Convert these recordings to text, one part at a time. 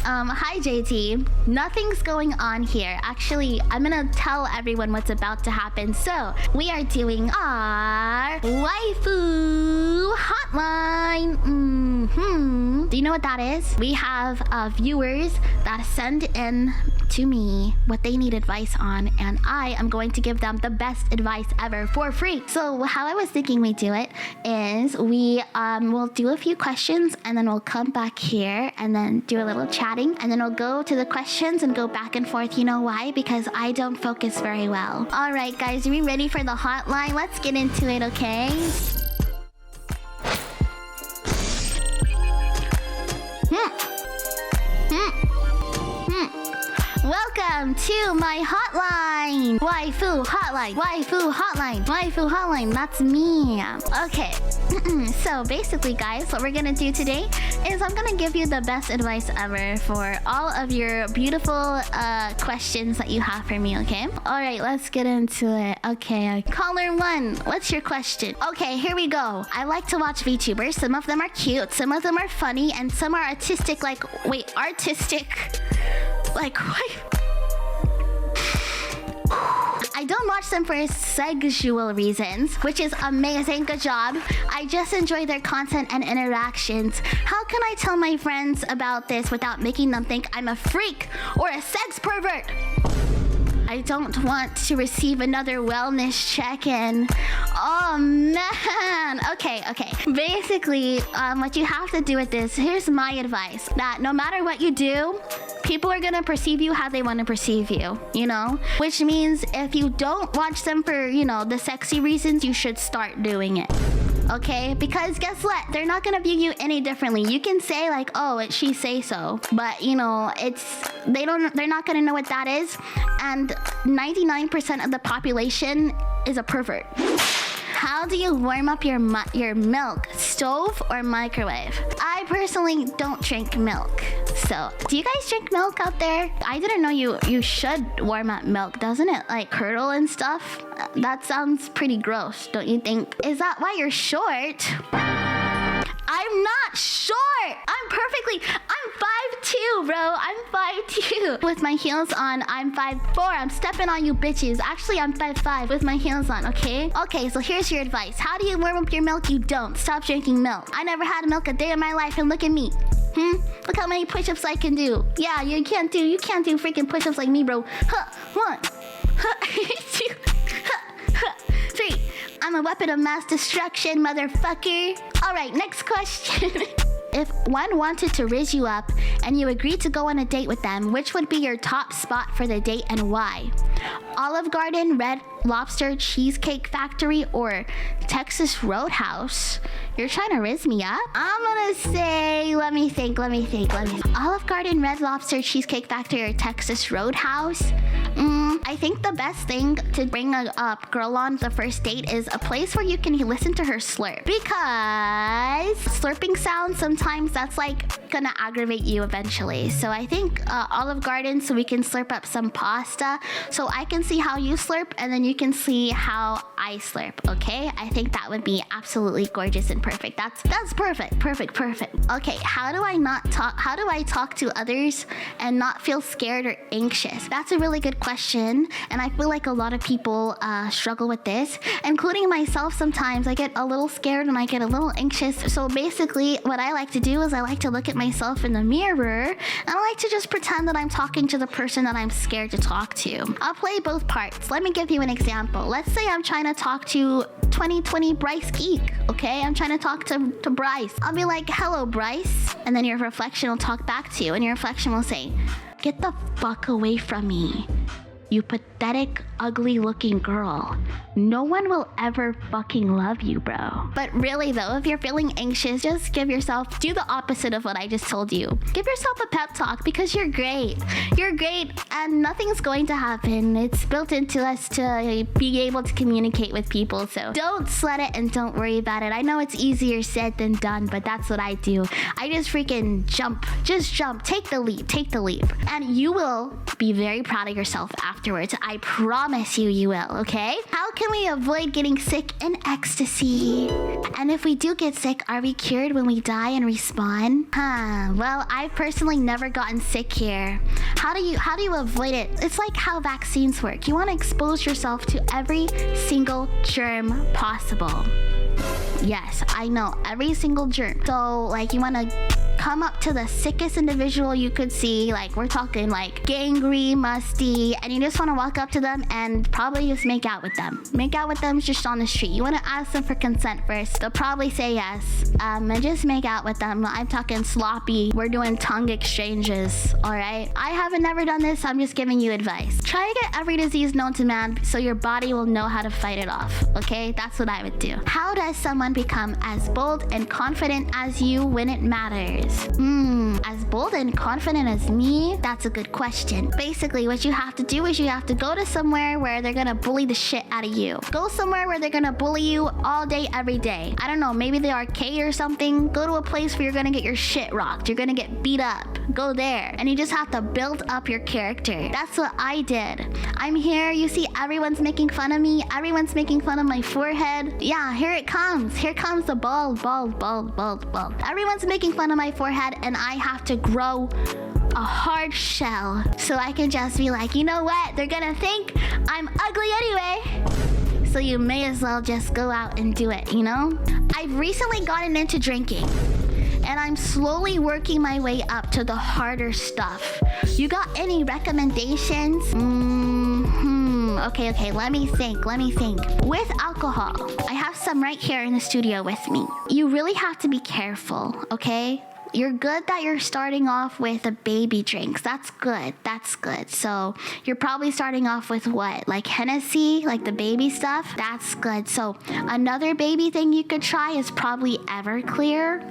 Hi JT. Nothing's going on here. Actually, I'm gonna tell everyone what's about to happen. So, we are doing our waifu hotline. Do you know what that is? We have viewers that send in to me what they need advice on, and I am going to give them the best advice ever for free. So how I was thinking we do it is we will do a few questions, and then we'll come back here and then do a little chatting, and then we'll go to the questions and go back and forth. You know why? Because I don't focus very well. All right, guys, are we ready for the hotline? Let's get into it, okay? Welcome to my hotline. Waifu hotline. Waifu hotline. Waifu hotline. That's me. Okay. So basically, guys, what we're gonna do today is I'm gonna give you the best advice ever for all of your beautiful questions that you have for me, okay? All right, let's get into it. Okay, caller 1, what's your question? Okay, here we go. I like to watch VTubers. Some of them are cute, some of them are funny, and some are artistic, like, wait, artistic? Like, what? I don't watch them for sexual reasons, which is amazing. Good job. I just enjoy their content and interactions. How can I tell my friends about this without making them think I'm a freak or a sex pervert? I don't want to receive another wellness check-in. Oh, man. Okay. Basically, what you have to do with this, here's my advice. That no matter what you do, people are gonna perceive you how they want to perceive you, you know? Which means if you don't watch them for, you know, the sexy reasons, you should start doing it. Okay? Because guess what? They're not gonna view you any differently. You can say like, oh, it's she say so, but you know, they're not gonna know what that is. And 99% of the population is a pervert. How do you warm up your milk? Stove or microwave? I personally don't drink milk. So, do you guys drink milk out there? I didn't know you should warm up milk. Doesn't it like curdle and stuff? That sounds pretty gross, don't you think? Is that why you're short? I'm not short! I'm 5'2", bro. I'm 5'2". With my heels on, I'm 5'4". I'm stepping on you bitches. Actually, I'm 5'5" with my heels on, okay? Okay, so here's your advice. How do you warm up your milk? You don't. Stop drinking milk. I never had milk a day in my life, and look at me. Look how many push-ups I can do. Yeah, you can't do freaking push-ups like me, bro. 1, 2, 3. I'm a weapon of mass destruction, motherfucker. All right, next question. If one wanted to rizz you up and you agreed to go on a date with them, which would be your top spot for the date and why? Olive Garden, Red Lobster, Cheesecake Factory, or Texas Roadhouse? You're trying to rizz me up? I'm gonna say, let me think. Olive Garden, Red Lobster, Cheesecake Factory, or Texas Roadhouse? I think the best thing to bring a girl on the first date is a place where you can listen to her slurp. Because slurping sounds, sometimes that's like gonna aggravate you eventually. So I think Olive Garden, so we can slurp up some pasta. So I can see how you slurp, and then you can see how I slurp, okay? I think that would be absolutely gorgeous and perfect. That's perfect. Okay, how do I talk to others and not feel scared or anxious? That's a really good question, and I feel like a lot of people struggle with this, including myself. Sometimes I get a little scared and I get a little anxious. So basically, what I like to do is I like to look at myself in the mirror, and I like to just pretend that I'm talking to the person that I'm scared to talk to. I'll play both parts. Let me give you an example. Let's say I'm trying to talk to 2020 Bryce Geek, okay? I'm trying to talk to Bryce. I'll be like, hello, Bryce. And then your reflection will talk back to you, and your reflection will say, get the fuck away from me, you pathetic, ugly-looking girl. No one will ever fucking love you, bro. But really though, if you're feeling anxious, just do the opposite of what I just told you. Give yourself a pep talk, because you're great. You're great, and nothing's going to happen. It's built into us to be able to communicate with people, so don't sweat it and don't worry about it. I know it's easier said than done, but that's what I do. I just freaking jump. Just jump. Take the leap. And you will be very proud of yourself after. afterwards. I promise you, you will, okay? How can we avoid getting sick in ecstasy? And if we do get sick, are we cured when we die and respawn? Well, I've personally never gotten sick here. How do you avoid it? It's like how vaccines work. You want to expose yourself to every single germ possible. Yes, I know, every single germ. So, like, you want to come up to the sickest individual you could see, like we're talking like gangry, musty, and you just want to walk up to them and probably just make out with them. Make out with them just on the street. You want to ask them for consent first. They'll probably say yes. And just make out with them. I'm talking sloppy. We're doing tongue exchanges, all right? I haven't never done this, so I'm just giving you advice. Try to get every disease known to man so your body will know how to fight it off, okay? That's what I would do. How does someone become as bold and confident as you when it matters? As bold and confident as me? That's a good question. Basically, what you have to do is you have to go to somewhere where they're gonna bully the shit out of you. Go somewhere where they're gonna bully you all day, every day. I don't know, maybe the arcade or something. Go to a place where you're gonna get your shit rocked. You're gonna get beat up. Go there. And you just have to build up your character. That's what I did. I'm here, you see everyone's making fun of me. Everyone's making fun of my forehead. Yeah, here it comes. Here comes the bald. Everyone's making fun of my forehead, and I have to grow a hard shell so I can just be like, you know what? They're gonna think I'm ugly anyway. So you may as well just go out and do it, you know? I've recently gotten into drinking, and I'm slowly working my way up to the harder stuff. You got any recommendations? Okay, let me think. With alcohol, I have some right here in the studio with me. You really have to be careful, okay? You're good that you're starting off with the baby drinks. That's good. So you're probably starting off with what? Like Hennessy, like the baby stuff? That's good. So another baby thing you could try is probably Everclear.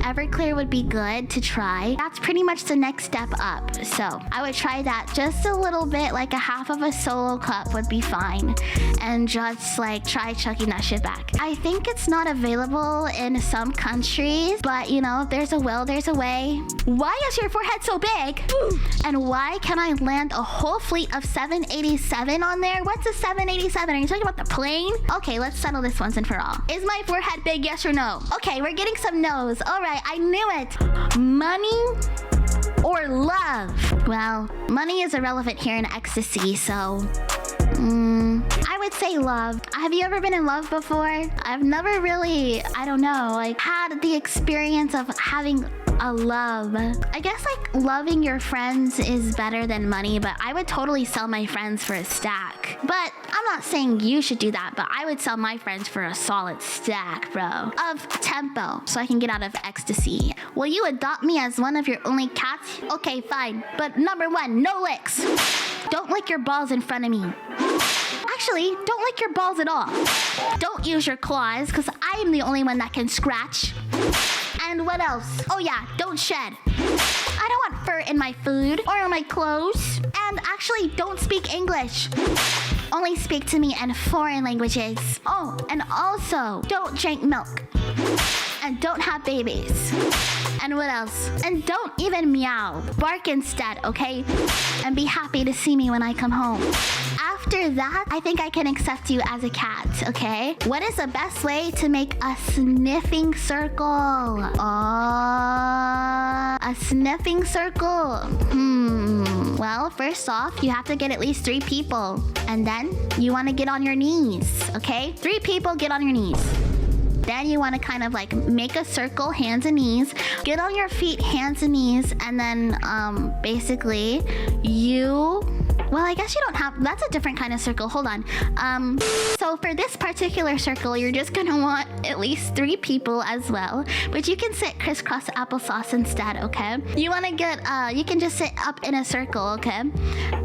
Everclear would be good to try. That's pretty much the next step up. So I would try that just a little bit, like a half of a solo cup would be fine. And just like try chucking that shit back. I think it's not available in some countries, but you know, if there's a will, there's a way. Why is your forehead so big? And why can I land a whole fleet of 787 on there? What's a 787? Are you talking about the plane? Okay, let's settle this once and for all. Is my forehead big, yes or no? Okay, we're getting some no's. All right. I knew it. Money or love? Well, money is irrelevant here in ecstasy, so I would say love. Have you ever been in love before? I've never really, I don't know, like had the experience of having a love. I guess like loving your friends is better than money, but I would totally sell my friends for a stack. But I'm not saying you should do that, but I would sell my friends for a solid stack, bro. Of tempo, so I can get out of ecstasy. Will you adopt me as one of your only cats? Okay, fine. But number one, no licks. Don't lick your balls in front of me. Actually, don't lick your balls at all. Don't use your claws, because I am the only one that can scratch. And what else? Oh yeah, don't shed. I don't want fur in my food or on my clothes. And actually, don't speak English. Only speak to me in foreign languages. Oh, and also, don't drink milk. And don't have babies. And what else? And don't even meow. Bark instead, okay? And be happy to see me when I come home. After that, I think I can accept you as a cat, okay? What is the best way to make a sniffing circle? A sniffing circle. Well, first off, you have to get at least 3 people. And then you want to get on your knees, okay? 3 people, get on your knees. Then you want to kind of like make a circle, hands and knees. Get on your feet, hands and knees. And then basically well, I guess you don't have, that's a different kind of circle. Hold on. So for this particular circle, you're just gonna want at least 3 people as well, but you can sit crisscross applesauce instead, okay? You wanna get, you can just sit up in a circle, okay?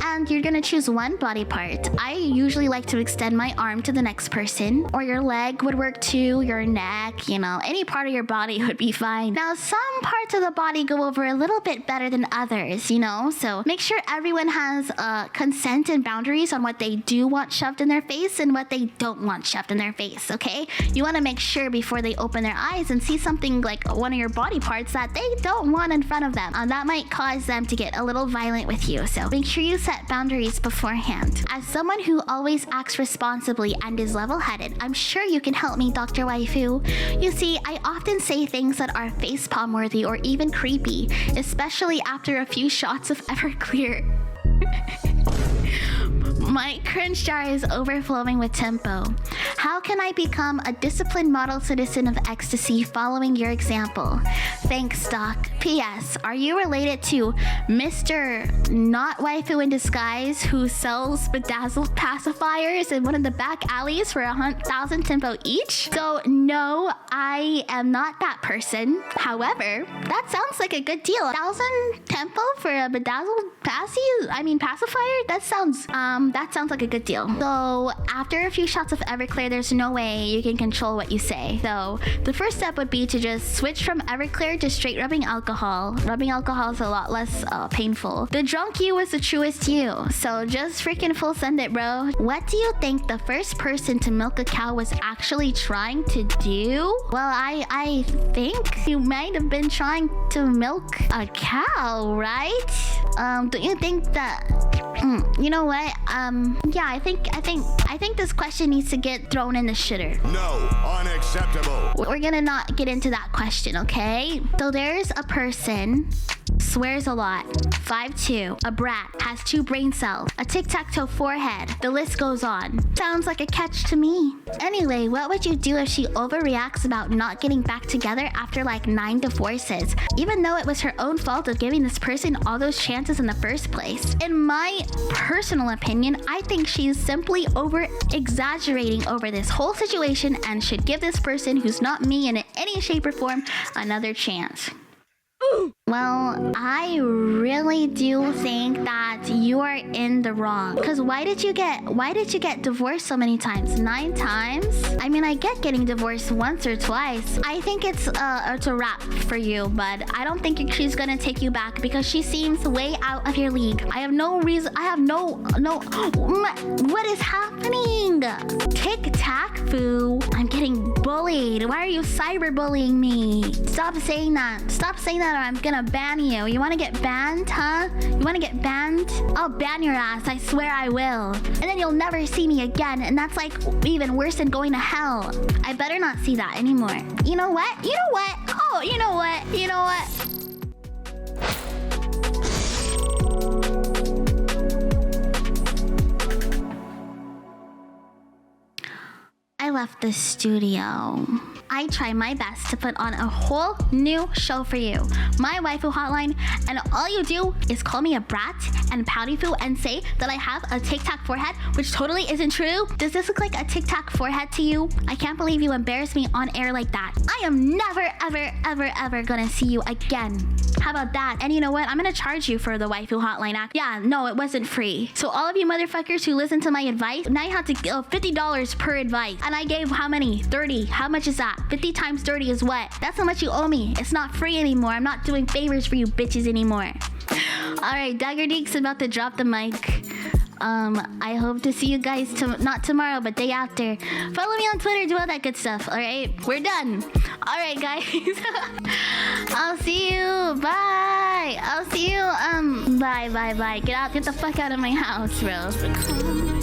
And you're gonna choose one body part. I usually like to extend my arm to the next person, or your leg would work too, your neck, you know, any part of your body would be fine. Now, some parts of the body go over a little bit better than others, you know? So make sure everyone has consent and boundaries on what they do want shoved in their face and what they don't want shoved in their face, okay? You want to make sure before they open their eyes and see something like one of your body parts that they don't want in front of them. That might cause them to get a little violent with you, so make sure you set boundaries beforehand. As someone who always acts responsibly and is level-headed, I'm sure you can help me, Dr. Waifu. You see, I often say things that are facepalm worthy or even creepy, especially after a few shots of Everclear. My cringe jar is overflowing with tempo. How can I become a disciplined model citizen of ecstasy following your example? Thanks, Doc. P.S. Are you related to Mr. Not Waifu in Disguise who sells bedazzled pacifiers in one of the back alleys for 1,000 tempo each? So, no, I am not that person. However, that sounds like a good deal. 1,000 tempo for a bedazzled pacifier? That sounds like a good deal. So after a few shots of Everclear, there's no way you can control what you say. So the first step would be to just switch from Everclear to straight rubbing alcohol. Rubbing alcohol is a lot less painful. The drunk you is the truest you. So just freaking full send it, bro. What do you think the first person to milk a cow was actually trying to do? Well, I think you might have been trying to milk a cow, right? Don't you think that... you know what? Yeah, I think this question needs to get thrown in the shitter. No, unacceptable. We're gonna not get into that question, okay? So there's a person, swears a lot, 5'2", a brat, has 2 brain cells, a tic-tac-toe forehead. The list goes on. Sounds like a catch to me. Anyway, what would you do if she overreacts about not getting back together after like 9 divorces, even though it was her own fault of giving this person all those chances in the first place? In my personal opinion, I think she's simply over-exaggerating over this whole situation and should give this person who's not me in any shape or form another chance. Well, I really do think that you are in the wrong. Because why did you get divorced so many times? 9 times? I mean, I get getting divorced once or twice. I think it's a wrap for you, but I don't think she's gonna take you back because she seems way out of your league. I have no reason. I have no. What is happening? Tic-tac-foo. I'm getting bullied. Why are you cyberbullying me? Stop saying that. Stop saying that or I'm gonna ban you. You wanna get banned, huh? You wanna get banned? I'll ban your ass, I swear I will. And then you'll never see me again, and that's like even worse than going to hell. I better not see that anymore. You know what? You know what? Oh, you know what? You know what? I left the studio. I try my best to put on a whole new show for you, my waifu hotline, and all you do is call me a brat and pouty foo and say that I have a tic-tac forehead, which totally isn't true. Does this look like a tic-tac forehead to you? I can't believe you embarrassed me on air like that. I am never, ever, ever, ever gonna see you again. How about that? And you know what? I'm gonna charge you for the waifu hotline act. Yeah, no, it wasn't free. So all of you motherfuckers who listen to my advice, now you have to give $50 per advice. And I gave how many? 30. How much is that? 50 times 30 is what? That's how much you owe me. It's not free anymore. I'm not doing favors for you bitches anymore. Alright, Dagger Deek's about to drop the mic. I hope to see you guys not tomorrow, but day after. Follow me on Twitter, do all that good stuff. Alright, we're done. Alright, guys. I'll see you. Bye. I'll see you. Bye. Get the fuck out of my house, bro.